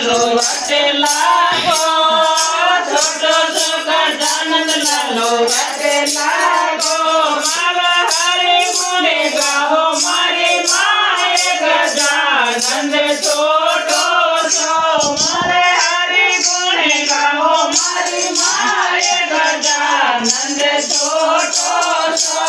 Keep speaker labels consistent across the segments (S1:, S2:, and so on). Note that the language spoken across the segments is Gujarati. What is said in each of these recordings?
S1: લાલો વાટે લાગો છોટો છો ગજાનંદ લાલો વાટે લાગો મારા હરે ગુણે ગાઓ મારી માએ ગજાનંદ છોટો છો મારે હરે ગુણે ગાઓ મારી માએ ગજાનંદ છોટો છો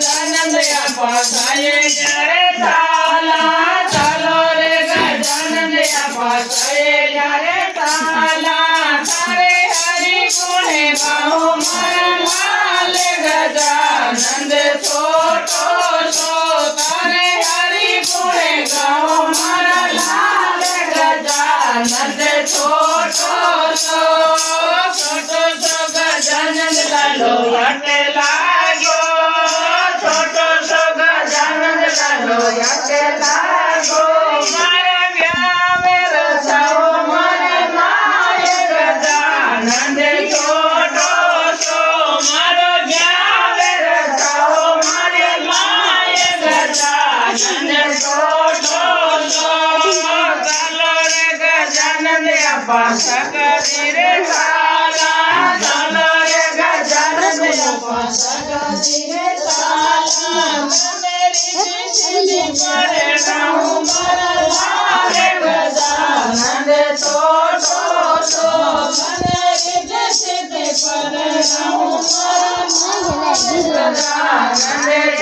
S1: ગજાનંદ આપા થાય જ્યારે તાલા ચાલો રે ગજાનંદ આપા થાય જ્યારે તાલા તારે હરિ ગુણે ગાઓ મારા લાલ ગજાનંદ છોટો છો તારે હરિ ગુણે ગાઓ મારા લાલ ગજાનંદ છોટો છો છોટો છો ગજાનંદ લાલો વાટે લાગ્યો છોટો છો ગજાનંદ લાલો વાટે લાગો મારા વ્યાવે રચાઓ મારે માએ ગજાનંદ છોટો છો મારો વ્યાવે રચાઓ મારે માએ ગજાનંદ છોટો છો ચાલો રે ગજાનંદ આપા સગરી રે તાલા ચાલો રે ગજાનંદ આપા સગરી રે તાલા મેરી જીજી કરે ગાઉં મારા લાલ ગજાનંદ છોટો છો મને રીત સિદ્ધ કરે ગાઉં મારા ગજાનંદ